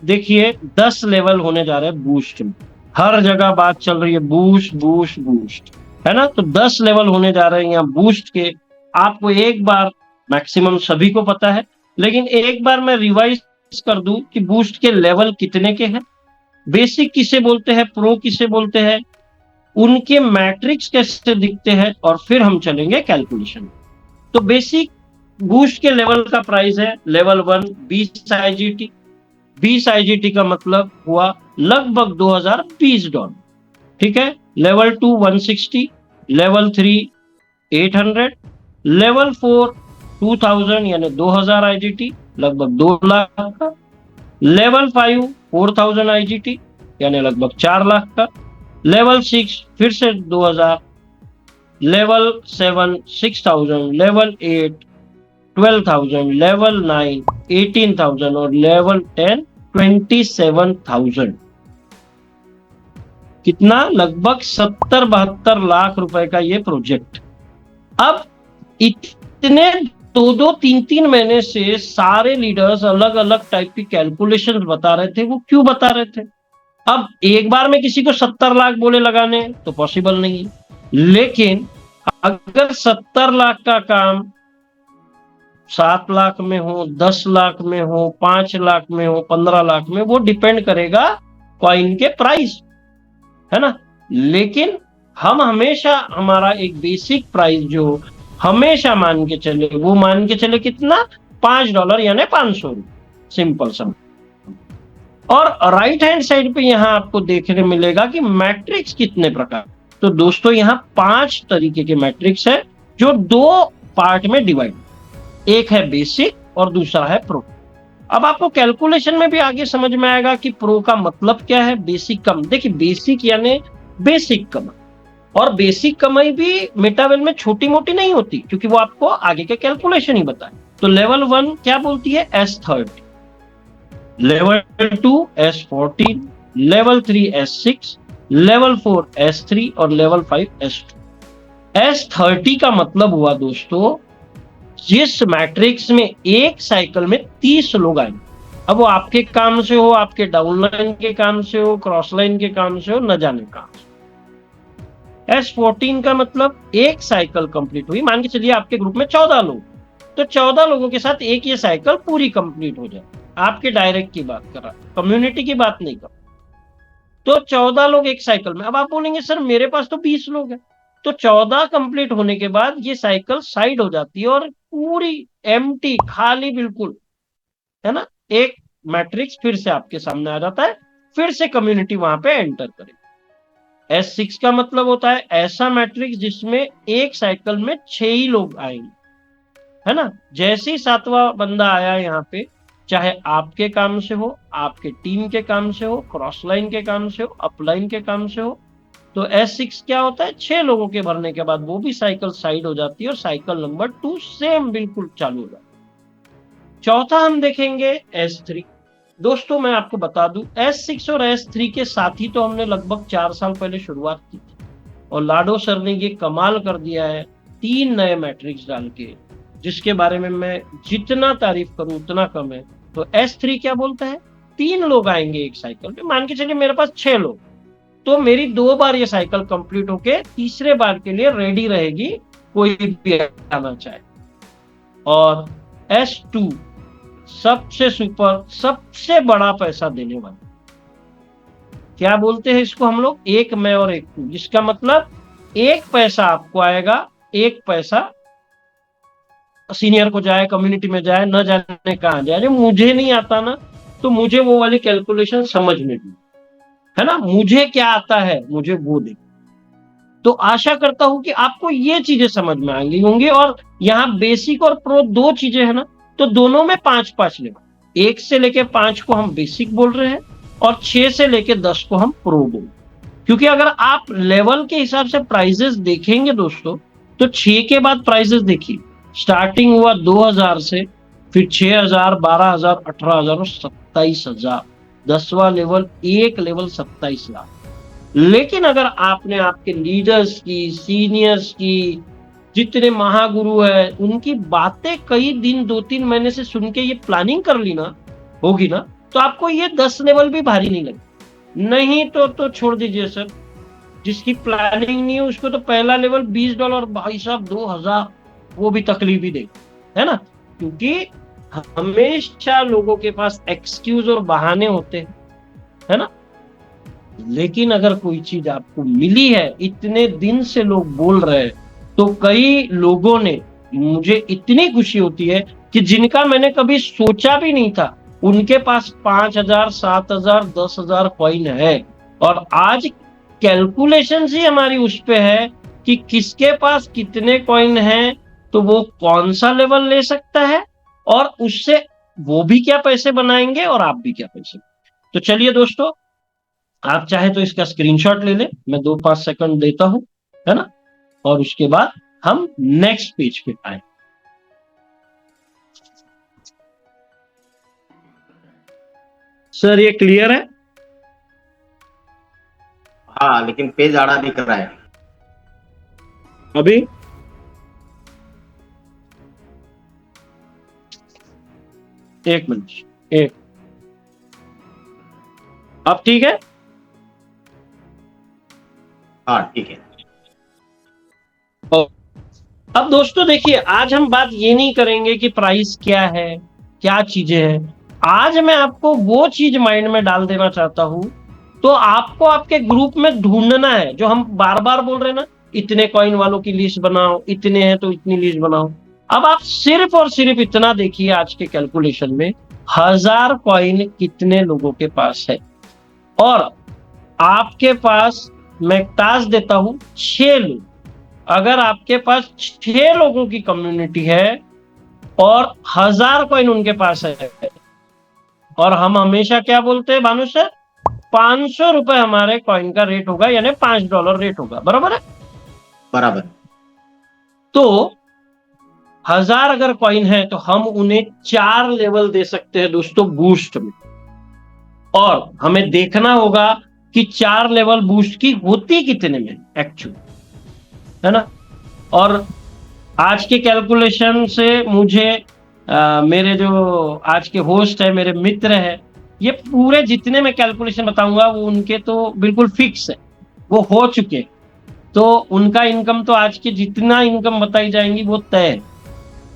देखिए 10 लेवल होने जा रहे हैं बूस्ट में। हर जगह बात चल रही है बूस्ट बूस्ट बूस्ट, है ना। तो 10 लेवल होने जा रहे हैं यहाँ बूस्ट के। आपको एक बार, मैक्सिमम सभी को पता है, लेकिन एक बार मैं रिवाइज कर दूं कि बूस्ट के लेवल कितने के हैं, बेसिक किसे बोलते हैं, प्रो किसे बोलते हैं, उनके मैट्रिक्स कैसे दिखते हैं, और फिर हम चलेंगे कैलकुलेशन। तो बेसिक बूस्ट के लेवल का प्राइस है लेवल 1 20 IGT। 20 IGT का मतलब हुआ लगभग $2020। ठीक है। लेवल 2 160, लेवल 3 800, लेवल 4 2000 यानी 2000 IGT, लगभग 2 लाख का। लेवल 5 4000 IGT यानी लगभग 4 लाख का। लेवल 6 फिर से 2000, लेवल 7 6000, लेवल 8 12,000, लेवल 9 18,000 और लेवल 10 27,000। कितना? लगभग 70-72 लाख रुपए का ये प्रोजेक्ट। अब इतने 2-2 3-3 महीने से सारे लीडर्स अलग अलग टाइप की कैलकुलेशन बता रहे थे। वो क्यों बता रहे थे? अब एक बार में किसी को 70 लाख बोले लगाने तो पॉसिबल नहीं है, लेकिन अगर 70 लाख का काम 7 लाख में हो, 10 लाख में हो, 5 लाख में हो, 15 लाख में, वो डिपेंड करेगा कॉइन के प्राइस, है ना। लेकिन हम हमेशा हमारा एक बेसिक प्राइस जो हमेशा मान के चले, वो मान के चले कितना? $5 यानी 500 रुपये, सिंपल सा। और राइट हैंड साइड पे यहां आपको देखने मिलेगा कि मैट्रिक्स कितने प्रकार। तो दोस्तों यहां 5 तरीके के मैट्रिक्स है जो 2 पार्ट में डिवाइड, एक है बेसिक और दूसरा है प्रो। अब आपको कैलकुलेशन में भी आगे समझ में आएगा कि प्रो का मतलब क्या है, बेसिक कम। देखिए बेसिक यानी बेसिक कमाई, और बेसिक कमाई भी मेटावेल में छोटी मोटी नहीं होती, क्योंकि वो आपको आगे के कैलकुलेशन ही बताए। तो लेवल 1 क्या बोलती है? S30, level 2 S14, level 3 S6, level 4 S3 और लेवल 5 S2। S30 का मतलब हुआ दोस्तों, जिस मैट्रिक्स में एक साइकिल में 30 लोग आएंगे। अब वो आपके काम से हो, आपके डाउनलाइन के काम से हो, क्रॉस लाइन के काम से हो, न जाने काम से। S14 का मतलब एक साइकिल कंप्लीट हुई, मान के चलिए आपके ग्रुप में 14 लोग, तो 14 लोगों के साथ एक ये साइकिल पूरी कंप्लीट हो जाए। आपके डायरेक्ट की बात कर रहा, कम्युनिटी की बात नहीं कर। तो 14 लोग एक साइकिल में। अब आप बोलेंगे सर मेरे पास तो 20 लोग हैं। तो 14 कंप्लीट होने के बाद ये साइकिल साइड हो जाती है और पूरी एम्प्टी, खाली बिल्कुल, है ना। एक मैट्रिक्स फिर से आपके सामने आ जाता है, फिर से कम्युनिटी वहां पे एंटर करे। S6 का मतलब होता है ऐसा मैट्रिक्स जिसमें एक साइकिल में 6 ही लोग आएंगे, है ना। जैसे ही 7वां बंदा आया यहाँ पे, चाहे आपके काम से हो, आपके टीम के काम से हो, क्रॉस लाइन के काम से हो, अपलाइन के काम से हो, तो S6 क्या होता है? 6 लोगों के भरने के बाद वो भी साइकिल साइड हो जाती है और साइकिल नंबर 2 सेम बिल्कुल चालू हो जाता है। चौथा हम देखेंगे S3। दोस्तों मैं आपको बता दूं, S6 और S3 के साथ ही तो हमने लगभग 4 साल पहले शुरुआत की थी, और लाडो सर ने ये कमाल कर दिया है 3 नए मैट्रिक्स डाल के, जिसके बारे में मैं जितना तारीफ करूं उतना कम है। तो S3 क्या बोलता है? 3 लोग आएंगे एक साइकिल पे। मान के चलिए मेरे पास 6 लोग, तो मेरी 2 बार ये साइकिल कंप्लीट होके तीसरे बार के लिए रेडी रहेगी, कोई भी आना चाहे। और S2 सबसे सुपर, सबसे बड़ा पैसा देने वाला, क्या बोलते हैं इसको हम लोग? एक मैं और एक तू, जिसका मतलब 1 पैसा आपको आएगा, 1 पैसा सीनियर को जाए, कम्युनिटी में जाए, न जाने कहां जाए। जो मुझे नहीं आता ना, तो मुझे वो वाली कैलकुलेशन समझ में भी, है ना, मुझे क्या आता है मुझे वो दे। तो आशा करता हूं कि आपको ये चीजें समझ में आएंगी होंगी। और यहाँ बेसिक और प्रो 2 चीजें है ना, तो दोनों में 5-5 लेवल, 1 से लेके 5 को हम बेसिक बोल रहे हैं, और 6 से लेके 10 को हम प्रो बोल। क्योंकि अगर आप लेवल के हिसाब से प्राइजेस देखेंगे दोस्तों, तो 6 के बाद प्राइजेस देखिए, स्टार्टिंग हुआ 2000 से, फिर 6000, 12000, 18000 और 27000। 10वां लेवल, एक लेवल 27 लाख। लेकिन अगर आपने आपके लीडर्स की, सीनियर्स की, जितने महागुरु है, उनकी बातें कई दिन 2-3 महीने से सुन के ये प्लानिंग कर ली ना, होगी ना, तो आपको ये 10 लेवल भी भारी नहीं लगे। नहीं तो छोड़ दीजिए सर, जिसकी प्लानिंग नहीं है उसको तो पहला लेवल $20, भाई साहब 2000, वो भी तकलीफ ही देगा, है ना। क्योंकि हमेशा लोगों के पास एक्सक्यूज और बहाने होते हैं, है ना। लेकिन अगर कोई चीज आपको मिली है, इतने दिन से लोग बोल रहे हैं, तो कई लोगों ने, मुझे इतनी खुशी होती है कि जिनका मैंने कभी सोचा भी नहीं था, उनके पास 5,000, 7,000, 10,000 कॉइन है। और आज कैलकुलेशन ही हमारी उस पे है कि किसके पास कितने कॉइन हैं, तो वो कौन सा लेवल ले सकता है, और उससे वो भी क्या पैसे बनाएंगे और आप भी क्या पैसे। तो चलिए दोस्तों, आप चाहे तो इसका स्क्रीनशॉट ले लें, मैं 2-5 सेकंड देता हूं, है ना, और उसके बाद हम नेक्स्ट पेज पे आए। सर ये क्लियर है? हाँ, लेकिन पेज आड़ा दिख रहा है अभी एक मिनट, एक, अब ठीक है? हाँ ठीक है। अब दोस्तों देखिए, आज हम बात ये नहीं करेंगे कि प्राइस क्या है, क्या चीजें हैं। आज मैं आपको वो चीज माइंड में डाल देना चाहता हूं। तो आपको आपके ग्रुप में ढूंढना है, जो हम बार बार बोल रहे हैं ना, इतने कॉइन वालों की लिस्ट बनाओ, इतने हैं तो इतनी लिस्ट बनाओ। अब आप सिर्फ और सिर्फ इतना देखिए, आज के कैलकुलेशन में 1000 कॉइन कितने लोगों के पास है, और आपके पास, मैं टास्क देता हूं 6 लोग। अगर आपके पास 6 लोगों की कम्युनिटी है और 1000 कॉइन उनके पास है, और हम हमेशा क्या बोलते हैं भानु सर, 500 रुपए हमारे कॉइन का रेट होगा, यानी $5 रेट होगा, बराबर है? बराबर। तो 1000 अगर कॉइन है तो हम उन्हें 4 लेवल दे सकते हैं दोस्तों, बूस्ट में। और हमें देखना होगा कि 4 लेवल बूस्ट की होती कितने में एक्चुअली, है ना। और आज के कैलकुलेशन से मुझे मेरे जो आज के होस्ट है, मेरे मित्र है, ये पूरे जितने मैं कैलकुलेशन बताऊंगा वो उनके तो बिल्कुल फिक्स है, वो हो चुके। तो उनका इनकम तो आज के जितना इनकम बताई जाएंगी वो तय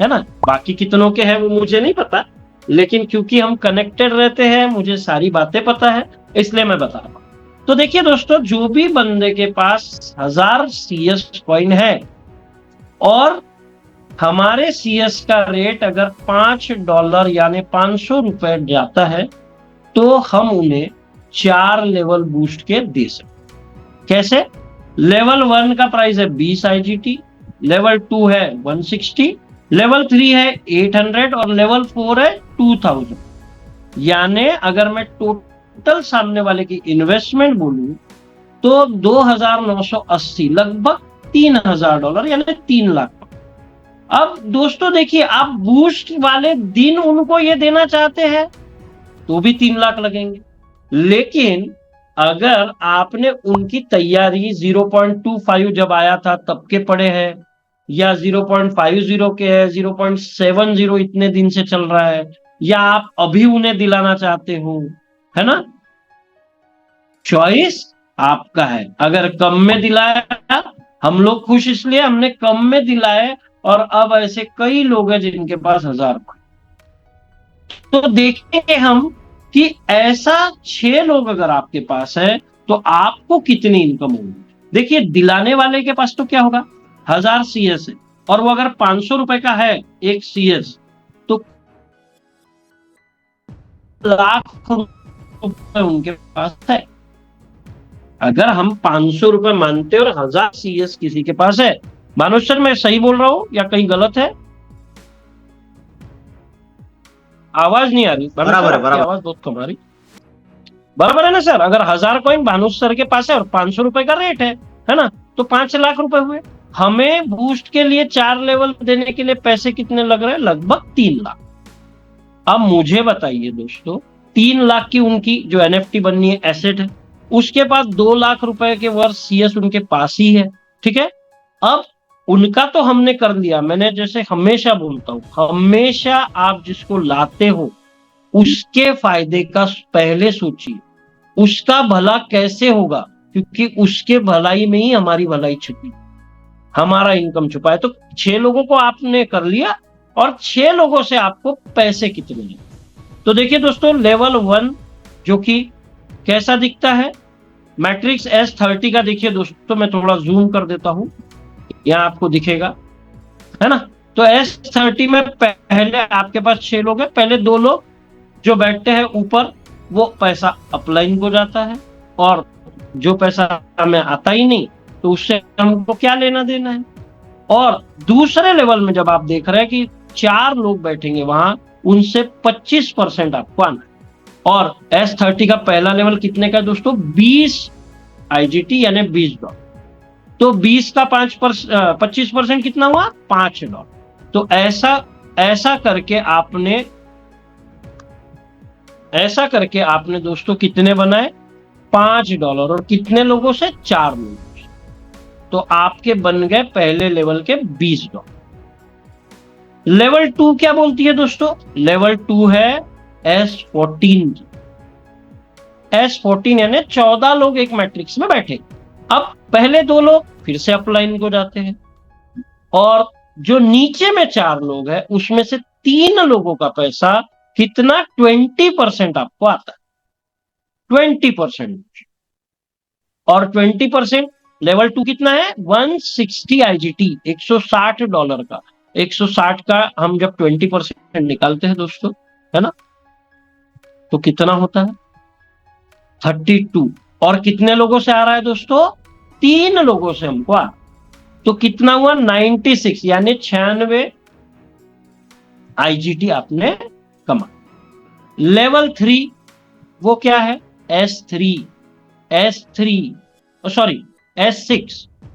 है ना। बाकी कितनों के हैं वो मुझे नहीं पता, लेकिन क्योंकि हम कनेक्टेड रहते हैं, मुझे सारी बातें पता है, इसलिए मैं बता रहा हूं। तो देखिए दोस्तों, जो भी बंदे के पास 1000 CS कॉइन है और हमारे CS का रेट अगर $5 यानी 500 रुपए जाता है, तो हम उन्हें 4 लेवल बूस्ट के दे सकते। कैसे? लेवल 1 का प्राइस है 20 IGT, लेवल 2 है 160, लेवल 3 है 800 और लेवल 4 है 2000। यानी अगर मैं टोटल सामने वाले की इन्वेस्टमेंट बोलूं तो 2980, लगभग $3000, यानी 3 लाख। अब दोस्तों देखिए, आप बूस्ट वाले दिन उनको ये देना चाहते हैं तो भी 3 लाख लगेंगे। लेकिन अगर आपने उनकी तैयारी 0.25 जब आया था तब के पड़े हैं, या 0.50 के है, 0.70 इतने दिन से चल रहा है, या आप अभी उन्हें दिलाना चाहते हो, है ना, चॉइस आपका है। अगर कम में दिलाया, हम लोग खुश इसलिए हमने कम में दिलाए, और अब ऐसे कई लोग हैं जिनके पास 1000। तो देखेंगे हम कि ऐसा 6 लोग अगर आपके पास है तो आपको कितनी इनकम होगी। देखिए, दिलाने वाले के पास तो क्या होगा, 1000 CS है, और वो अगर 500 रुपए का है एक CS, तो लाख रुपए उनके पास है। अगर हम 500 रुपए मानते और 1000 CS किसी के पास है, मानुष सर मैं सही बोल रहा हूं या कहीं गलत है? आवाज नहीं आ रही बराबर है, बराबर। आवाज बहुत कम आ रही। बराबर है ना सर? अगर 1000 कॉइन भानुष सर के पास है और 500 रुपए का रेट है ना, तो 5 लाख रुपए हुए। हमें बूस्ट के लिए 4 लेवल देने के लिए पैसे कितने लग रहे हैं? लगभग 3 लाख। अब मुझे बताइए दोस्तों, 3 लाख की उनकी जो NFT बननी है, एसेट है, उसके पास 2 लाख रुपए के वर्ष CS उनके पास ही है, ठीक है। अब उनका तो हमने कर लिया। मैंने जैसे हमेशा बोलता हूं, हमेशा आप जिसको लाते हो उसके फायदे का पहले सोचिए, उसका भला कैसे होगा, क्योंकि उसके भलाई में ही हमारी भलाई छुपी, हमारा इनकम छुपा है। तो 6 लोगों को आपने कर लिया और 6 लोगों से आपको पैसे कितने हैं। तो देखिए दोस्तों, लेवल 1 जो कि कैसा दिखता है, मैट्रिक्स S30 का देखिए दोस्तों, मैं थोड़ा जूम कर देता हूं, यहां आपको दिखेगा, है ना। तो S30 में पहले आपके पास 6 लोग हैं, पहले 2 लोग जो बैठते हैं ऊपर, वो पैसा अपलाइन को जाता है, और जो पैसा हमें आता ही नहीं तो उससे हमको क्या लेना देना है। और दूसरे लेवल में जब आप देख रहे हैं कि 4 लोग बैठेंगे वहां, उनसे 25% आपको आना है। और S30 का पहला लेवल कितने का है दोस्तों, 20 IGT यानी $20। तो 20 का 25% कितना हुआ, $5। तो ऐसा करके आपने दोस्तों कितने बनाए, $5। और कितने लोगों से, 4 लोगों से। तो आपके बन गए पहले लेवल के $20। लेवल 2 क्या बोलती है दोस्तों, लेवल 2 है S14। S14 यानी 14 लोग एक मैट्रिक्स में बैठे। अब पहले 2 लोग फिर से अपलाइन को जाते हैं, और जो नीचे में 4 लोग हैं उसमें से 3 लोगों का पैसा कितना, 20% आपको आता है, 20%। और 20% लेवल 2 कितना है, 160 IGT, $160 का। 160 का हम जब 20% निकालते हैं दोस्तों, है ना, तो कितना होता है, 32। और कितने लोगों से आ रहा है दोस्तों, 3 लोगों से हमको आ, तो कितना हुआ, 96 यानी 96 IGT आपने कमा। लेवल 3 वो क्या है, S6।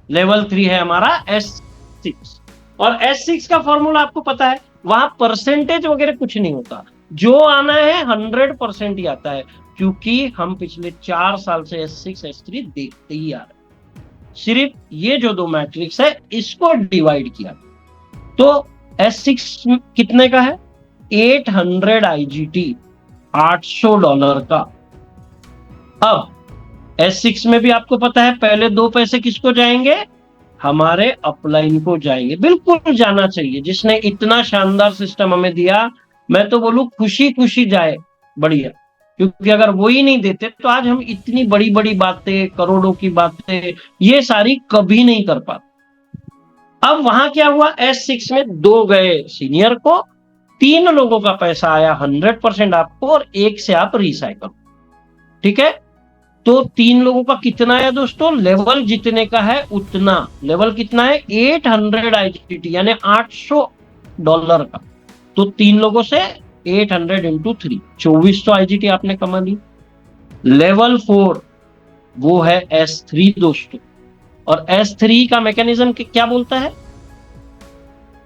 लेवल 3 है हमारा S6। और S6 का फॉर्मूला आपको पता है, वहां परसेंटेज वगैरह कुछ नहीं होता, जो आना है 100% ही आता है, क्योंकि हम पिछले 4 साल से S6 S3 देखते ही आ रहे हैं। सिर्फ ये जो 2 मैट्रिक्स है इसको डिवाइड किया, तो S6 कितने का है, 800 IGT, $800 का। अब S6 में भी आपको पता है पहले 2 पैसे किसको जाएंगे, हमारे अपलाइन को जाएंगे। बिल्कुल जाना चाहिए, जिसने इतना शानदार सिस्टम हमें दिया, मैं तो बोलूं खुशी खुशी जाए, बढ़िया। क्योंकि अगर वो ही नहीं देते तो आज हम इतनी बड़ी बड़ी बातें, करोड़ों की बातें, ये सारी कभी नहीं कर पाते। अब वहां क्या हुआ, S6 में 2 गए सीनियर को, 3 लोगों का पैसा आया 100% आपको, और 1 से आप रिसाइकल, ठीक है। तो 3 लोगों का कितना है दोस्तों, लेवल जितने का है उतना, लेवल कितना है, 800 IGT यानी $800 का। तो 3 लोगों से 800 इंटू 3, 2400 IGT आपने कमा ली। लेवल 4 वो है S3 दोस्तों, और S3 का मैकेनिज्म क्या बोलता है,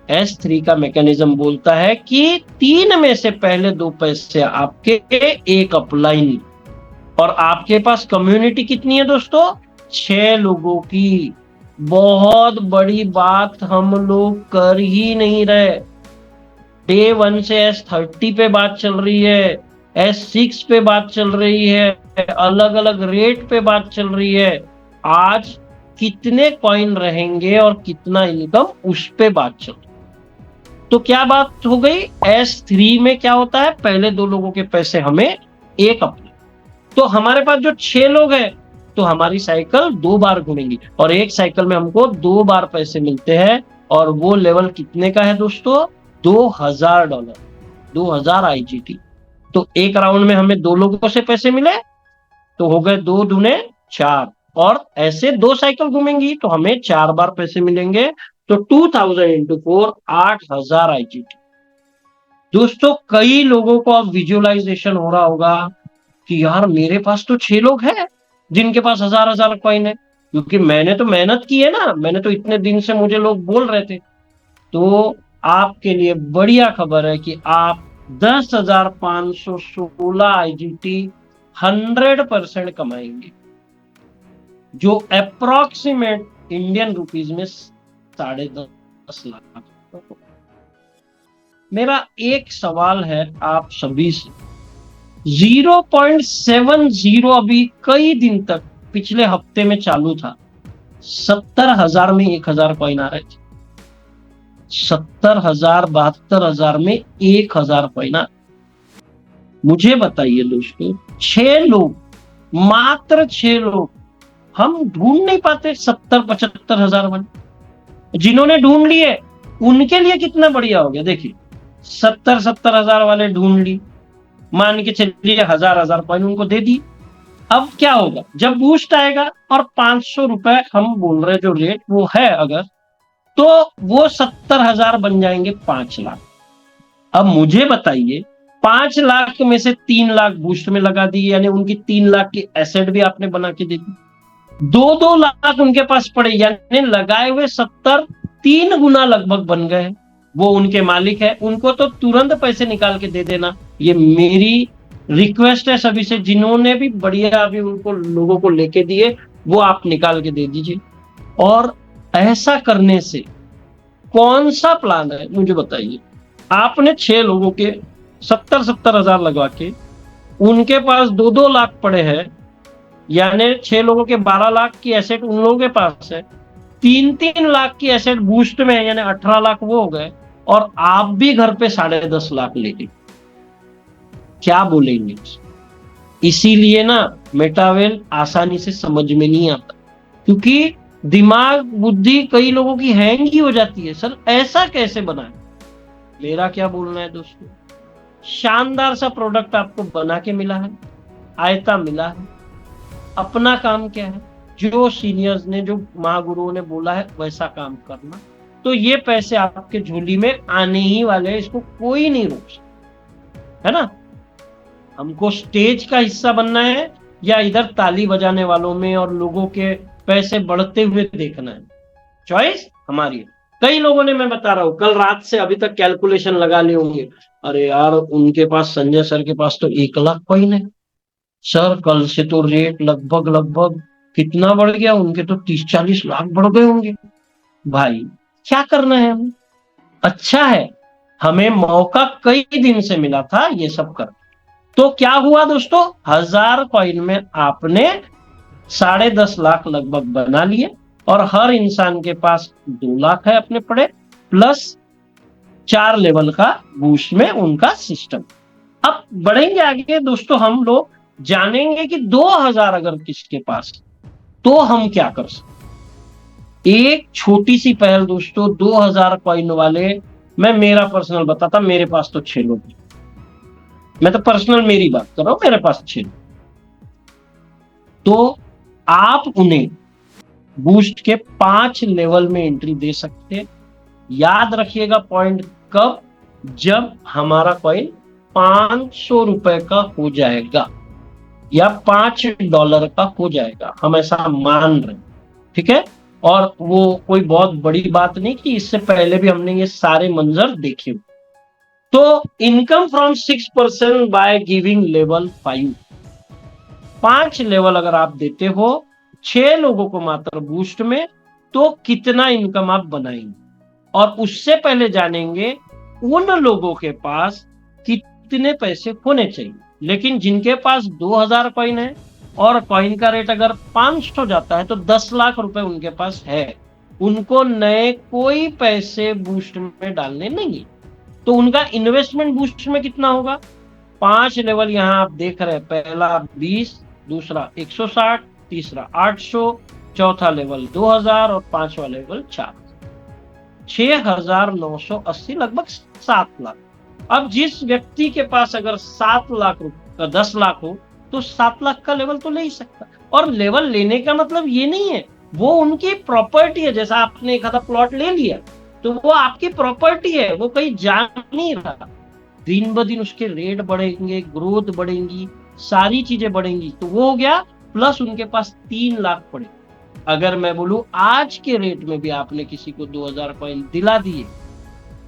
S3 का मैकेनिज्म बोलता है कि 3 में से पहले 2 पैसे आपके, 1 अपलाइन, और आपके पास कम्युनिटी कितनी है दोस्तों, 6 लोगों की। बहुत बड़ी बात हम लोग कर ही नहीं रहे। डे 1 से S30 पे बात चल रही है, S6 पे बात चल रही है, अलग अलग रेट पे बात चल रही है। आज कितने कॉइन रहेंगे और कितना इनकम, उस पे बात चल रही है। तो क्या बात हो गई, S3 में क्या होता है, पहले 2 लोगों के पैसे हमें, 1 अपने। तो हमारे पास जो 6 लोग हैं, तो हमारी साइकिल 2 बार घूमेंगी, और एक साइकिल में हमको 2 बार पैसे मिलते हैं। और वो लेवल कितने का है दोस्तों, $2000, 2000 IGT। तो एक राउंड में हमें 2 लोगों से पैसे मिले, तो हो गए 2 दूने 4, और ऐसे 2 साइकिल घूमेंगी तो हमें 4 बार पैसे मिलेंगे। तो 2000 इंटू 4, 8000 IGT। दोस्तों कई लोगों को अब विजुअलाइजेशन हो रहा होगा कि यार मेरे पास तो 6 लोग हैं जिनके पास 1000 कॉइन है, क्योंकि मैंने तो मेहनत की है ना, मैंने तो इतने दिन से, मुझे लोग बोल रहे थे। तो आपके लिए बढ़िया खबर है कि आप 10,516 IGT 100% कमाएंगे, जो अप्रोक्सीमेट इंडियन रुपीज में 10.5 लाख। मेरा एक सवाल है आप सभी से, 0.70 अभी कई दिन तक पिछले हफ्ते में चालू था। 70,000 में 1,000 कॉइन आ रहे थे। 70,000 72,000 में 1,000 कॉइन आ। मुझे बताइए दोस्तों, 6 लोग, मात्र 6 लोग, हम ढूंढ नहीं पाते 70-75,000 वाले। जिन्होंने ढूंढ लिए उनके लिए कितना बढ़िया हो गया। देखिए 70,000 वाले ढूंढ ली, मान के चलिए 1,000 कॉइन उनको दे दी। अब क्या होगा, जब बूस्ट आएगा और 500 रुपए हम बोल रहे जो रेट वो है अगर, तो वो 70,000 बन जाएंगे 5 लाख। अब मुझे बताइए 5 लाख में से 3 लाख बूस्ट में लगा दी, यानी उनकी 3 लाख की एसेट भी आपने बना के दे दी। 2-2 लाख उनके पास पड़े, यानी लगाए हुए 70 3 गुना लगभग बन गए। वो उनके मालिक है, उनको तो तुरंत पैसे निकाल के दे देना। ये मेरी रिक्वेस्ट है सभी से, जिन्होंने भी बढ़िया अभी उनको लोगों को लेके दिए वो आप निकाल के दे दीजिए। और ऐसा करने से कौन सा प्लान है मुझे बताइए। आपने 6 लोगों के 70,000 लगा के उनके पास 2-2 लाख पड़े हैं, यानी 6 लोगों के 12 लाख की एसेट उन लोगों के पास है, 3-3 लाख की एसेट बूस्ट में है, यानी 18 लाख वो हो गए, और आप भी घर पे 10.5 लाख लेके, क्या बोलेंगे। इसीलिए ना मेटावेल आसानी से समझ में नहीं आता, क्योंकि दिमाग बुद्धि कई लोगों की हैंग ही हो जाती है। सर ऐसा कैसे बनाए। मेरा क्या बोलना है दोस्तों, शानदार सा प्रोडक्ट आपको बना के मिला है, आयता मिला है। अपना काम क्या है, जो सीनियर्स ने, जो महागुरुओं ने बोला है वैसा काम करना, तो ये पैसे आपके झोली में आने ही वाले हैं, इसको कोई नहीं रोक सकता, है ना। हमको स्टेज का हिस्सा बनना है या इधर ताली बजाने वालों में और लोगों के पैसे बढ़ते हुए देखना है, चॉइस हमारी है। कई लोगों ने, मैं बता रहा हूं, कल रात से अभी तक कैलकुलेशन लगा लिए होंगे, अरे यार उनके पास, संजय सर के पास तो 1 लाख कॉइन है सर, कल से तो रेट लगभग लगभग कितना बढ़ गया, उनके तो 30-40 लाख बढ़ गए होंगे। भाई क्या करना है हमें, अच्छा है हमें मौका कई दिन से मिला था ये सब कर। तो क्या हुआ दोस्तों, 1,000 कॉइन में आपने 10.5 लाख लगभग बना लिए, और हर इंसान के पास 2 लाख है अपने पड़े, प्लस 4 लेवल का बूस्ट में उनका सिस्टम। अब बढ़ेंगे आगे दोस्तों, हम लोग जानेंगे कि 2,000 अगर किसके पास तो हम क्या कर सकते। एक छोटी सी पहल दोस्तों, 2,000 कॉइन वाले, मैं मेरा पर्सनल बताता, मेरे पास तो 6 लोग, मैं तो पर्सनल मेरी बात कर रहा हूं, मेरे पास 6 लोग। तो आप उन्हें बूस्ट के 5 लेवल में एंट्री दे सकते हैं। याद रखिएगा पॉइंट, कब, जब हमारा कॉइन 500 रुपए का हो जाएगा या $5 का हो जाएगा, हम ऐसा मान रहे हैं, ठीक है। और वो कोई बहुत बड़ी बात नहीं कि इससे पहले भी हमने ये सारे मंजर देखे। तो income from 6% by giving level 5, 5 level अगर आप देते हो 6 लोगों को मात्र बूस्ट में, तो कितना इनकम आप बनाएंगे। और उससे पहले जानेंगे उन लोगों के पास कितने पैसे होने चाहिए। लेकिन जिनके पास 2,000 कॉइन है और कॉइन का रेट अगर 500 जाता है तो 10 लाख रुपए उनके पास है, उनको नए कोई पैसे बूस्ट में डालने नहीं। तो उनका इन्वेस्टमेंट बूस्ट में कितना होगा, 5 लेवल यहां आप देख रहे हैं, पहला 20, दूसरा 160, तीसरा 800, चौथा लेवल 2,000 और 5वां लेवल 4, 6,980, लगभग 7 लाख। अब जिस व्यक्ति के पास अगर 7 लाख रुपए 10 लाख हो तो 7 लाख का लेवल तो ले ही सकता। और लेवल लेने का मतलब ये नहीं है, वो उनकी प्रॉपर्टी है। जैसा आपने एक आधा प्लॉट ले लिया तो वो आपकी प्रॉपर्टी है, वो कहीं जा नहीं रहा। दिन ब दिन उसके रेट बढ़ेंगे, ग्रोथ बढ़ेंगी, सारी चीजें बढ़ेंगी, तो वो हो गया। प्लस उनके पास 3 लाख पड़े। अगर मैं बोलूं आज के रेट में भी आपने किसी को 2,000 कॉइन दिला दिए,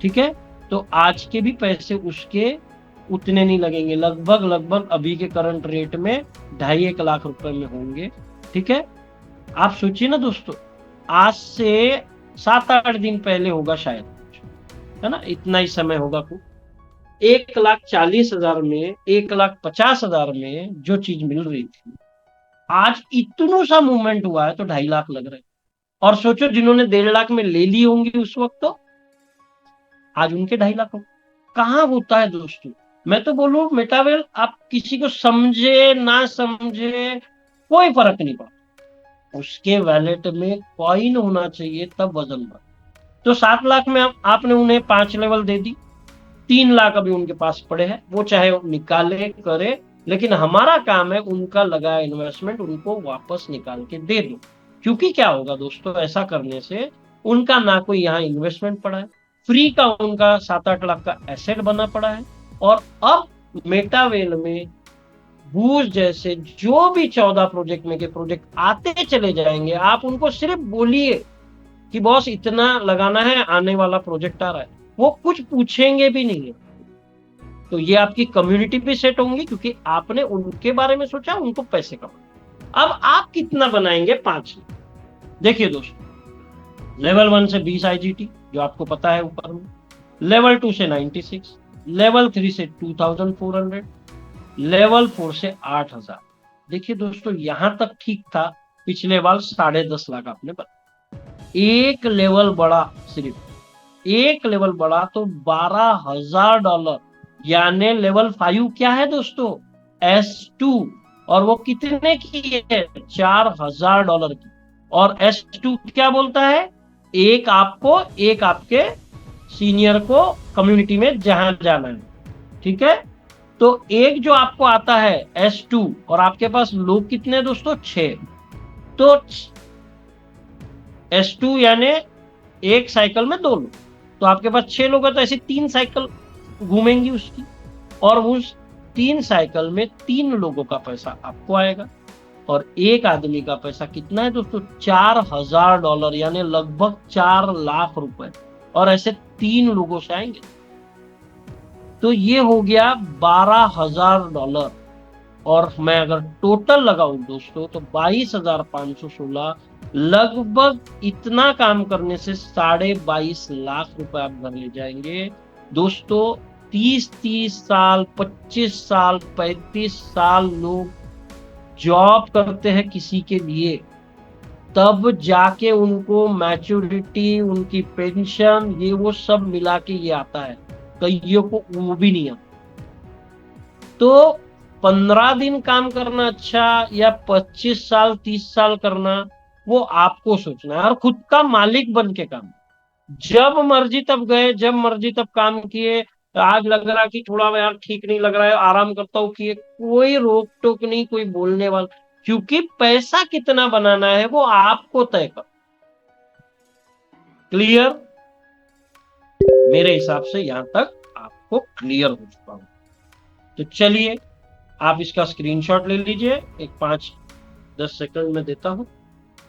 ठीक है, तो आज के भी पैसे उसके उतने नहीं लगेंगे, लगभग लगभग अभी के करंट रेट में 2.5-1 लाख रुपए में होंगे, ठीक है। आप सोचिए ना दोस्तों, आज से 7-8 दिन पहले होगा शायद, है ना, इतना ही समय होगा कुछ। 1,40,000 में, 1,50,000 में जो चीज मिल रही थी, आज इतनो सा मूवमेंट हुआ है तो 2.5 लाख लग रहे हैं। और सोचो जिन्होंने 1.5 लाख में ले ली होंगी उस वक्त, तो आज उनके 2.5 लाख हो। कहाँ होता है दोस्तों? मैं तो बोलूं मेटावेल, आप किसी को समझे ना समझे कोई फर्क नहीं पड़ता, उसके वैलेट में कॉइन होना चाहिए, तब वजन बढ़। तो 7 लाख में आपने उन्हें 5 लेवल दे दी, 3 लाख अभी उनके पास पड़े हैं, वो चाहे निकाले करे, लेकिन हमारा काम है उनका लगाया इन्वेस्टमेंट उनको वापस निकाल के दे दो। क्योंकि क्या होगा दोस्तों, ऐसा करने से उनका ना कोई यहाँ इन्वेस्टमेंट पड़ा है, फ्री का उनका 7-8 लाख का एसेट बना पड़ा है। और अब मेटावेल में बूज जैसे जो भी 14 प्रोजेक्ट में के प्रोजेक्ट आते चले जाएंगे, आप उनको सिर्फ बोलिए कि बॉस इतना लगाना है, आने वाला प्रोजेक्ट आ रहा है, वो कुछ पूछेंगे भी नहीं है। तो ये आपकी कम्युनिटी भी सेट होंगी, क्योंकि आपने उनके बारे में सोचा, उनको पैसे कमा। अब आप कितना बनाएंगे? 5। देखिए दोस्तों, लेवल 1 से 20 आईजीटी जो आपको पता है ऊपर में, लेवल 2 से 96, लेवल 3 से 2400, लेवल 4 से 8000। देखिए दोस्तों, यहां तक ठीक था, पिछले बार 10.5 लाख आपने बना। एक लेवल बढ़ा, सिर्फ एक लेवल बढ़ा तो $12,000, यानी लेवल 5 क्या है दोस्तों? S2। और वो कितने की है? $4,000 की। और S2 क्या बोलता है? एक आपको, एक आपके सीनियर को कम्युनिटी में जहां जाना है, ठीक है। तो एक जो आपको आता है S2, और आपके पास लोग कितने दोस्तों? 6। तो S2 यानी एक साइकिल में 2 लोग, तो आपके पास 6 लोग है, तो ऐसी 3 साइकिल घूमेंगी उसकी, और उस 3 साइकिल में 3 लोगों का पैसा आपको आएगा। और एक आदमी का पैसा कितना है दोस्तों? $4,000, यानी लगभग 4 लाख रुपए, और ऐसे 3 लोगों से आएंगे। तो ये हो गया $12,000। और मैं अगर टोटल लगाऊं दोस्तों तो 22,516, लगभग इतना काम करने से 22.5 लाख रुपए आप घर ले जाएंगे दोस्तों। 30-30 साल, 25 साल, 35 साल लोग जॉब करते हैं किसी के लिए, तब जाके उनको मैच्योरिटी, उनकी पेंशन, ये वो सब मिला के ये आता है। कईयों को वो भी नहीं आता। तो 15 दिन काम करना अच्छा, या 25 साल, 30 साल करना, वो आपको सोचना है, और खुद का मालिक बन के काम। जब मर्जी तब गए, जब मर्जी तब काम किए। आज लग रहा कि थोड़ा यार ठीक नहीं लग रहा है, आराम करता हूँ, किए, कोई रोक टोक नहीं, कोई बोलने वाला, क्योंकि पैसा कितना बनाना है वो आपको तय कर। क्लियर? मेरे हिसाब से यहां तक आपको क्लियर हो चुका हूं। तो चलिए, आप इसका स्क्रीनशॉट ले लीजिए, एक 5-10 सेकंड में देता हूं,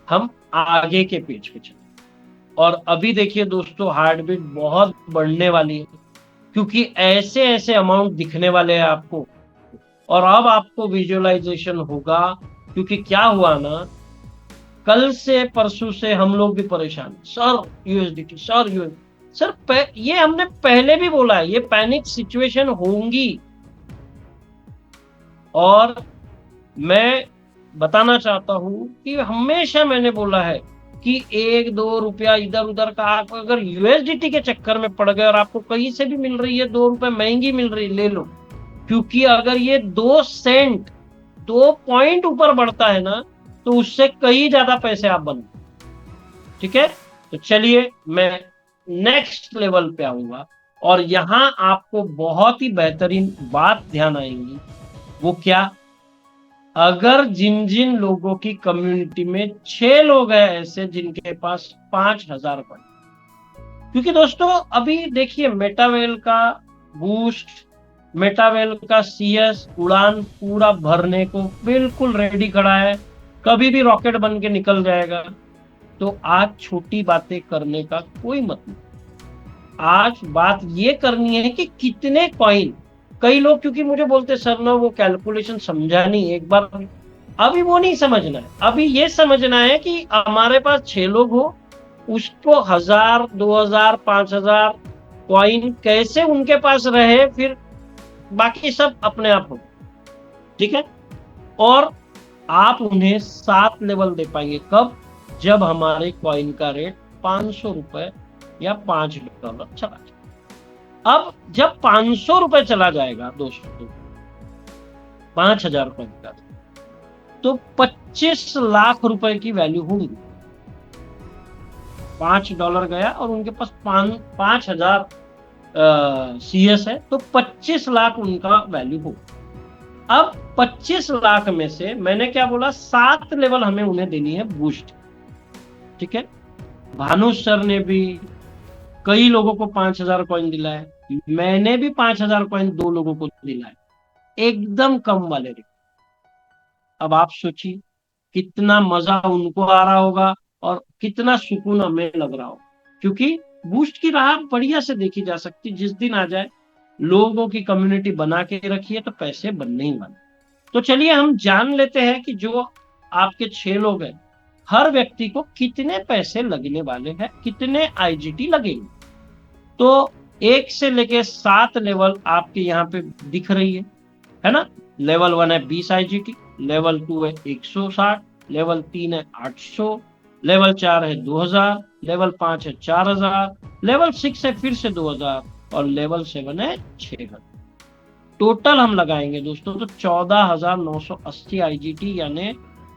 हम आगे के पेज पे चलें। और अभी देखिए दोस्तों, हार्ट बीट बहुत बढ़ने वाली है, क्योंकि ऐसे ऐसे अमाउंट दिखने वाले हैं आपको। और अब आपको विजुअलाइजेशन होगा, क्योंकि क्या हुआ ना, कल से परसों से हम लोग भी परेशान, sir USDT, sir USD, sir ये हमने पहले भी बोला है, ये पैनिक सिचुएशन होंगी। और मैं बताना चाहता हूं कि हमेशा मैंने बोला है कि 1-2 रुपया इधर उधर का, आप अगर यूएसडीटी के चक्कर में पड़ गए और आपको कहीं से भी मिल रही है 2 रुपए महंगी मिल रही, ले लो। क्योंकि अगर ये 2 सेंट, 2 पॉइंट ऊपर बढ़ता है ना, तो उससे कई ज्यादा पैसे आप बनो। ठीक है, तो चलिए मैं नेक्स्ट लेवल पे आऊंगा, और यहां आपको बहुत ही बेहतरीन बात ध्यान आएंगी। वो क्या? अगर जिन जिन लोगों की कम्युनिटी में 6 लोग हैं ऐसे जिनके पास 5,000 पड़े, क्योंकि दोस्तों अभी देखिए मेटावेल का बूस्ट, मेटावेल का CS उड़ान पूरा भरने को बिल्कुल रेडी खड़ा है, कभी भी रॉकेट बन के निकल जाएगा। तो आज छोटी बातें करने का कोई मतलब, आज बात ये करनी है कि कितने कॉइन। कई लोग क्योंकि मुझे बोलते सर ना वो कैलकुलेशन समझा नहीं एक बार, अभी वो नहीं समझना है, अभी ये समझना है कि हमारे पास 6 लोग हो, उसको 1,000, 2,000, 5,000 कॉइन कैसे उनके पास रहे, फिर बाकी सब अपने आप हो, ठीक है। और आप उन्हें 7 लेवल दे पाएंगे कब, जब हमारे कॉइन का रेट 500 रुपए या $5 चला जाए। अब जब 500 रुपए चला जाएगा दोस्तों 5000 कॉइन का, तो 25 लाख रुपए की वैल्यू होगी। $5 गया और उनके पास 5000 CS है, तो 25 लाख उनका वैल्यू होगा। अब 25 लाख में से मैंने क्या बोला, 7 लेवल हमें उन्हें देनी है बूस्ट, ठीक है। भानु सर ने भी कई लोगों को 5000 कॉइन दिलाए, मैंने भी 5000 कॉइन 2 लोगों को दिलाए, एकदम कम वाले रेट। अब आप सोचिए कितना मजा उनको आ रहा होगा और कितना सुकून हमें लग रहा होगा, क्योंकि बूस्ट की राह बढ़िया से देखी जा सकती, जिस दिन आ जाए लोगों की कम्युनिटी बना के रखिए तो पैसे बनने ही वाले। तो चलिए हम जान लेते हैं कि जो आपके 6 लोग हैं, हर व्यक्ति को कितने पैसे लगने वाले हैं, कितने IGT लगेंगे। तो 1 से लेके 7 लेवल आपके यहाँ पे दिख रही है ना। लेवल 1 है 20 IGT, लेवल 2 है 160, लेवल 3 है 800, लेवल 4 है 2000, लेवल 5 है 4000, लेवल 6 है फिर से 2000 और लेवल 7 है 6000। टोटल हम लगाएंगे दोस्तों तो $14,980 IGT, यानी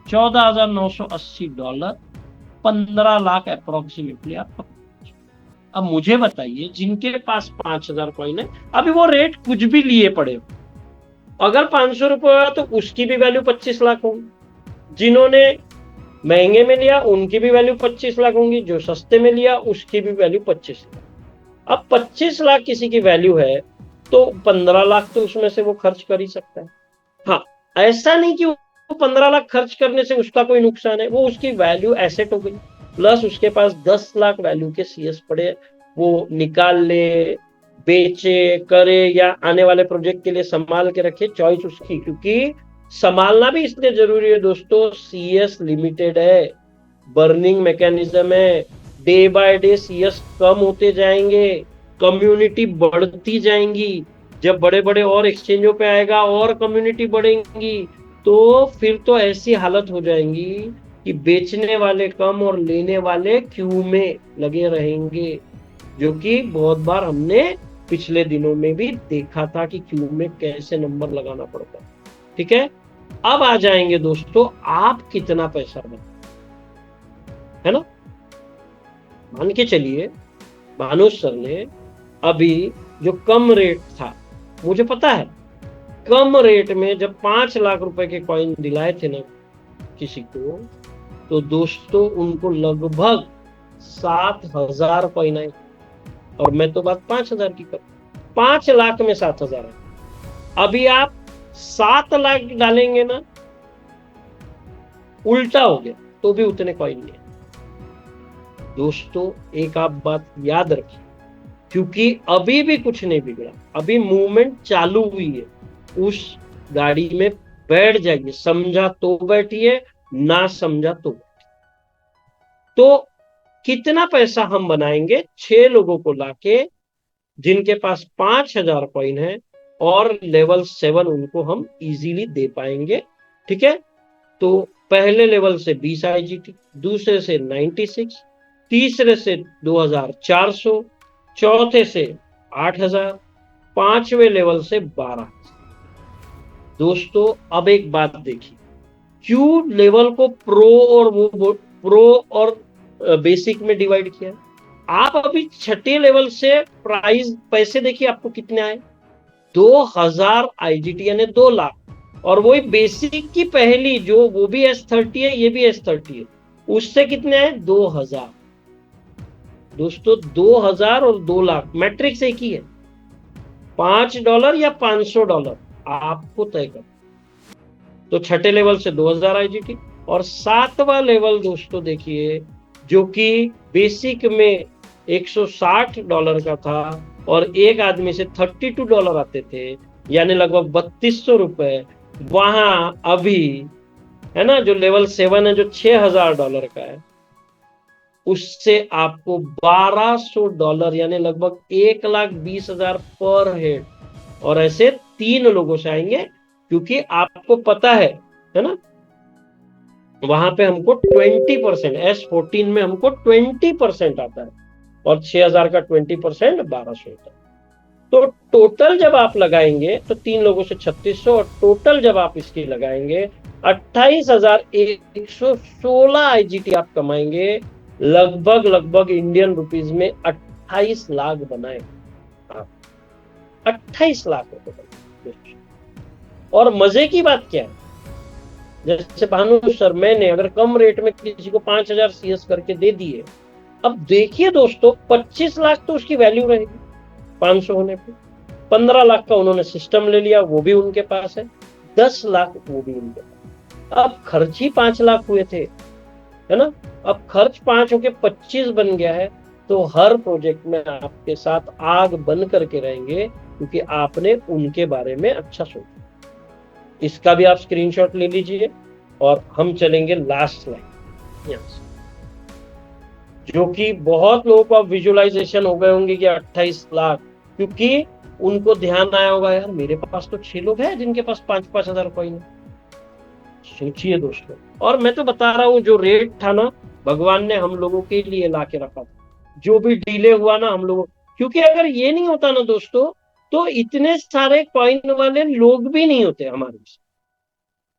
$14,980, 15 लाख अप्रोक्सीमेटली आप। अब मुझे बताइए जिनके पास 5000 कॉइन है, अभी वो रेट कुछ भी लिए पड़े हो, अगर 500 रुपए हुआ तो उसकी भी वैल्यू 25 लाख होगी। जिन्होंने महंगे में लिया उनकी भी वैल्यू 25 लाख होंगी, जो सस्ते में लिया उसकी भी वैल्यू 25 लाख। अब 25 लाख किसी की वैल्यू है तो 15 लाख तो उसमें से वो खर्च कर ही सकता है। हाँ, ऐसा नहीं कि वो 15 लाख खर्च करने से उसका कोई नुकसान है, वो उसकी वैल्यू एसेट हो गई, प्लस उसके पास 10 लाख वैल्यू के CS पड़े, वो निकाल ले, बेचे, करे या आने वाले प्रोजेक्ट के लिए संभाल के रखे, चॉइस उसकी। क्योंकि संभालना भी इसलिए जरूरी है दोस्तों, CS लिमिटेड है, बर्निंग मैकेनिज्म है, डे बाय डे CS कम होते जाएंगे, कम्युनिटी बढ़ती जाएंगी, जब बड़े बड़े और एक्सचेंजों पे आएगा और कम्युनिटी बढ़ेंगी, तो फिर तो ऐसी हालत हो जाएंगी कि बेचने वाले कम और लेने वाले क्यू में लगे रहेंगे, जो कि बहुत बार हमने पिछले दिनों में भी देखा था कि क्यू में कैसे नंबर लगाना पड़ता है, ठीक है। अब आ जाएंगे दोस्तों आप कितना पैसा बना, है ना। मान के चलिए भानु सर ने अभी जो कम रेट था, मुझे पता है कम रेट में जब 5 लाख रुपए के कॉइन दिलाए थे ना किसी को, तो दोस्तों उनको लगभग 7000 कॉइन आए, और मैं तो बात 5000 की कर, 5 लाख में 7000 है। अभी आप 7 लाख डालेंगे ना, उल्टा हो गया तो भी उतने कॉइन नहीं। दोस्तों एक आप बात याद रखिए, क्योंकि अभी भी कुछ नहीं बिगड़ा, अभी मूवमेंट चालू हुई है, उस गाड़ी में बैठ जाइए, समझा तो बैठिए, ना समझा तो बैठिए। तो कितना पैसा हम बनाएंगे 6 लोगों को लाके, जिनके पास 5000 कॉइन है और लेवल 7 उनको हम इजीली दे पाएंगे, ठीक है। तो पहले लेवल से 20 IGT, दूसरे से 96, तीसरे से 2400, चौथे से 8000, पांचवें लेवल से 12। दोस्तों अब एक बात देखिए, क्यू लेवल को प्रो और बेसिक में डिवाइड किया। आप अभी 6ठे लेवल से प्राइस पैसे देखिए आपको कितने आए, 2000 IGT यानी 2 लाख, और वही बेसिक की पहली जो वो भी S30 है, ये भी S30 है, उससे कितने आए 2000। दोस्तों 2000 और 2 लाख मैट्रिक्स एक ही है, $5 या $500 आपको तय कर। तो 6ठे लेवल से 2000 IGT, और 7वां लेवल दोस्तों देखिए जो कि बेसिक में $160 का था और एक आदमी से $32 आते थे, यानी लगभग 3200 रुपए, वहां अभी है ना जो लेवल 7 है जो $6000 का है, उससे आपको $1200 यानी लगभग 1,20,000 पर हेड, और ऐसे 3 लोगों से आएंगे, क्योंकि आपको पता है ना, वहां पे हमको 20% S14 में हमको 20% आता है, और 6,000 का 20% 1,200 होता है। तो टोटल जब आप लगाएंगे तो 3 लोगों से 3,600, और टोटल जब आप इसकी लगाएंगे 28,116 IGT आप कमाएंगे, लगभग इंडियन रुपीज में 28 लाख बनाए आप, 28 लाख रुपए। और मजे की बात क्या है, जैसे भानु सर, मैंने अगर कम रेट में किसी को 5,000 CS करके दे दिए, अब देखिए दोस्तों 25 लाख तो उसकी वैल्यू रहेगी 500 होने पे, 15 लाख का उन्होंने सिस्टम ले लिया, वो भी उनके पास है, 10 लाख वो भी उनके पास। अब खर्च ही 5 लाख हुए थे, है ना, अब खर्च 5 होके 25 बन गया है। तो हर प्रोजेक्ट में आपके साथ आग बन करके रहेंगे, क्योंकि आपने उनके बारे में अच्छा सोचा। इसका भी आप स्क्रीनशॉट ले लीजिए, और हम चलेंगे लास्ट स्लाइड यहां से, जो कि बहुत लोगों को अब विजुअलाइजेशन हो गए होंगे कि 28 लाख, क्योंकि उनको ध्यान आया होगा, यार मेरे पास तो 6 लोग हैं जिनके पास 5-5 हजार कॉइन है। सोचिए दोस्तों, और मैं तो बता रहा हूं, जो रेट था ना, भगवान ने हम लोगों के लिए ला के रखा था। जो भी डिले हुआ ना हम लोगों, क्योंकि अगर ये नहीं होता ना दोस्तों, तो इतने सारे कॉइन वाले लोग भी नहीं होते हमारे,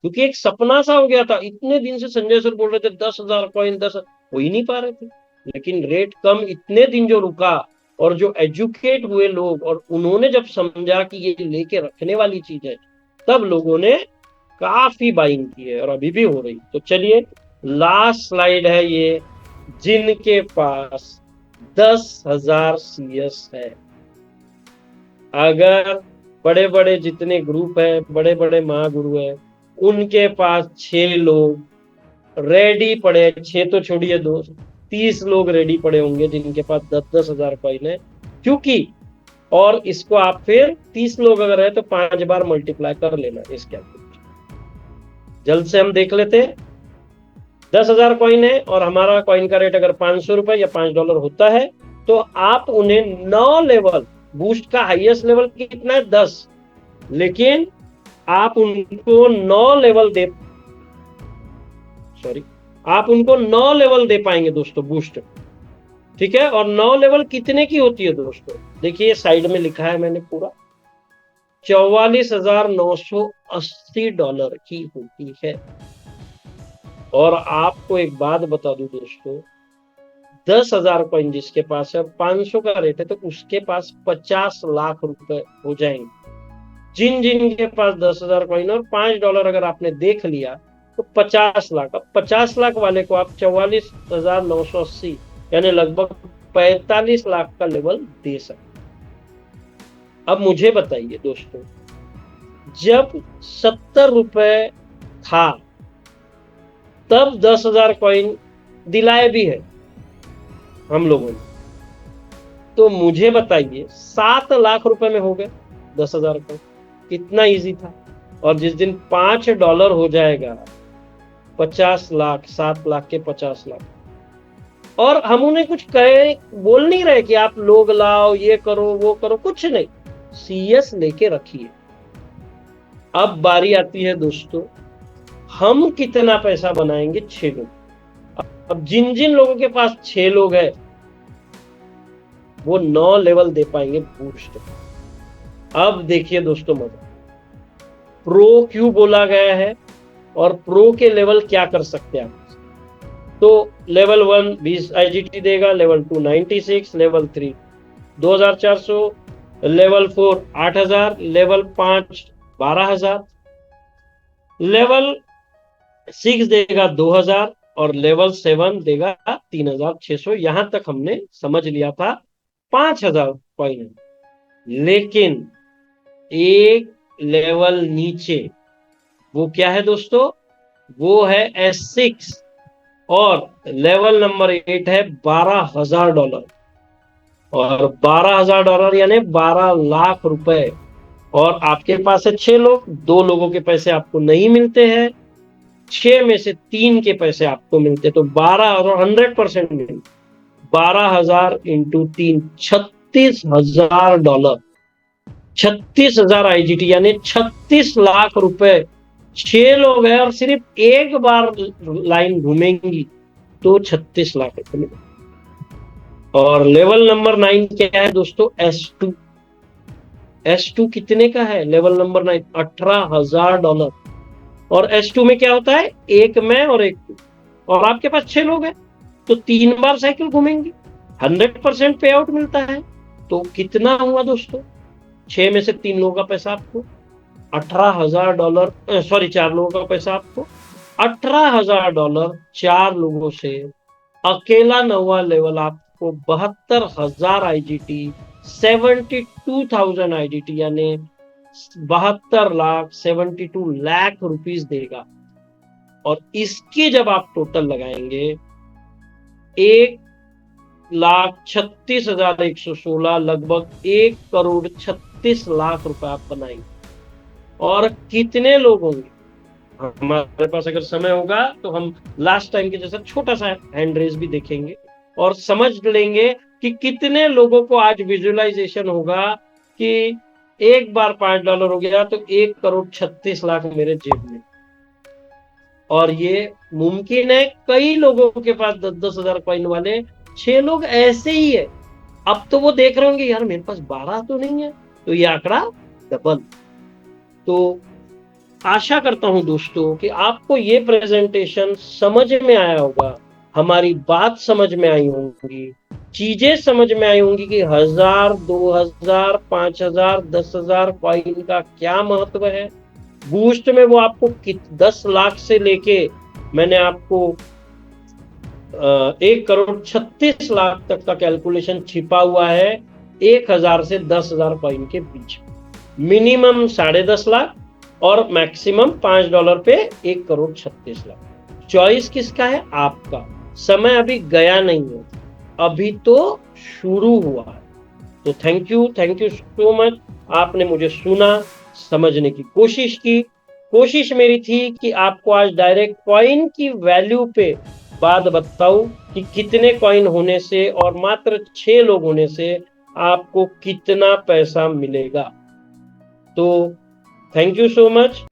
क्योंकि एक सपना सा हो गया था। इतने दिन से संजय सर बोल रहे थे 10,000 कॉइन, 10, हो ही नहीं पा रहे थे। लेकिन रेट कम इतने दिन जो रुका, और जो एजुकेट हुए लोग, और उन्होंने जब समझा कि ये लेके रखने वाली चीज है, तब लोगों ने काफी बाइंग की है, और अभी भी हो रही। तो चलिए लास्ट स्लाइड है ये, जिनके पास 10,000 CS है। अगर बड़े बड़े जितने ग्रुप है, बड़े बड़े महागुरु है, उनके पास 6 लोग रेडी पड़े, 6 तो छोड़िए दोस्त, 30 लोग रेडी पड़े होंगे जिनके पास 10-10 हजार कॉइन है। क्योंकि, और इसको आप फिर 30 लोग अगर है तो 5 बार मल्टीप्लाई कर लेना इस कैलकुलेशन। जल्द से हम देख लेते हैं, 10,000 कॉइन है, और हमारा कॉइन का रेट अगर 500 रुपए या $5 होता है, तो आप उन्हें 9 लेवल, बूस्ट का हाईएस्ट लेवल कितना है 10, लेकिन आप उनको 9 लेवल दे, आप उनको 9 लेवल दे पाएंगे दोस्तों बूस्ट, ठीक है। और 9 लेवल कितने की होती है दोस्तों, देखिए साइड में लिखा है मैंने पूरा, $44,980 की होती है। और आपको एक बात बता दूं दोस्तों, 10,000 कॉइन जिसके पास है, 500 का रेट है, तो उसके पास 50 लाख रुपए हो जाएंगे। जिन जिन के पास 10,000 कॉइन और $5 अगर आपने देख लिया, तो 50 लाख। अब 50 लाख वाले को आप 44,980 यानी लगभग 45 लाख का लेवल दे सकते। अब मुझे बताइए दोस्तों, जब 70 रुपए था, तब 10,000 कॉइन दिलाए भी है हम लोगों ने, तो मुझे बताइए 7 लाख रुपए में हो गए 10,000 कॉइन, कितना इजी था। और जिस दिन $5 हो जाएगा, 50 लाख, 7 लाख के 50 लाख। और हम उन्हें कुछ कहे, बोल नहीं रहे कि आप लोग लाओ, ये करो, वो करो, कुछ नहीं, CS लेके रखिए। अब बारी आती है दोस्तों, हम कितना पैसा बनाएंगे 6 लोग। अब जिन जिन लोगों के पास 6 लोग हैं, वो 9 लेवल दे पाएंगे बूस्ट। अब देखिए दोस्तों मजा, प्रो क्यों बोला गया है, और प्रो के लेवल क्या कर सकते हैं आप। तो लेवल 1 20 IGT देगा, level 2 96, level 3 2,400, level 4 8,000, level 5 12,000, level 6 देगा 2,000, और लेवल 7 देगा 3,600। यहां तक हमने समझ लिया था 5,000 कॉइन। लेकिन एक लेवल नीचे, वो क्या है दोस्तों, वो है S6, और लेवल नंबर 8 है $12,000, और $12,000 यानी 12 लाख रुपए। और आपके पास है 6 लोग, 2 लोगों के पैसे आपको नहीं मिलते हैं, 6 में से 3 के पैसे आपको मिलते, तो 12 और 100% मिलते। 12,000 इंटू 3, $36,000, 36,000 IGT, यानी 36 लाख रुपए। 6 लोग हैं और सिर्फ एक बार लाइन घूमेंगी तो 36 लाख रुपए मिलेंगे। और लेवल नंबर 9 क्या है दोस्तों? S2। S2 कितने का है? Level number 9 $18,000। और S2 में क्या होता है? एक मैं और एक तू, और आपके पास 6 लोग हैं तो 3 बार साइकिल घूमेंगी, 100% पे आउट मिलता है। तो कितना हुआ दोस्तों? 6 में से 3 लोगों का पैसा आपको, $18,000, सॉरी 4 लोगों का पैसा आपको, $18,000 4 लोगों से। अकेला 9वां लेवल आपको 72,000 IGT, 72,000 IGT, यानी 72 लाख रुपीस देगा। और इसके जब आप टोटल लगाएंगे 1,36,116, लगभग 1,36,00,000 रुपए आप बनाएंगे। और कितने लोग होंगे? हमारे पास अगर समय होगा तो हम लास्ट टाइम के जैसा छोटा सा हैंड रेस भी देखेंगे और समझ लेंगे कि कितने लोगों को आज विजुअलाइजेशन होगा कि एक बार $5 हो गया तो 1,36,00,000 मेरे जेब में। और ये मुमकिन है, कई लोगों के पास 10-10 हजार कॉइन वाले 6 लोग ऐसे ही है। अब तो वो देख रहे होंगे यार मेरे पास 12 तो नहीं है, तो ये आंकड़ा डबल। तो आशा करता हूं दोस्तों कि आपको ये प्रेजेंटेशन समझ में आया होगा, हमारी बात समझ में आई होंगी, चीजें समझ में आई होंगी कि 1,000, 2,000, 5,000, 10,000 कॉइन का क्या महत्व है। बूस्ट में वो आपको 10 लाख से लेके मैंने आपको 1,36,00,000 तक का कैलकुलेशन छिपा हुआ है 1,000 से 10,000 कॉइन के बीच। मिनिमम 10.5 लाख और मैक्सिमम $5 पे 1,36,00,000। चॉइस किसका है? आपका। समय अभी गया नहीं है, अभी तो शुरू हुआ है। तो थैंक यू सो मच। आपने मुझे सुना, समझने की कोशिश की। कोशिश मेरी थी कि आपको आज डायरेक्ट कॉइन की वैल्यू पे बात बताऊं कि कितने कॉइन होने से और मात्र 6 लोग होने से आपको कितना पैसा मिलेगा। तो थैंक यू सो मच।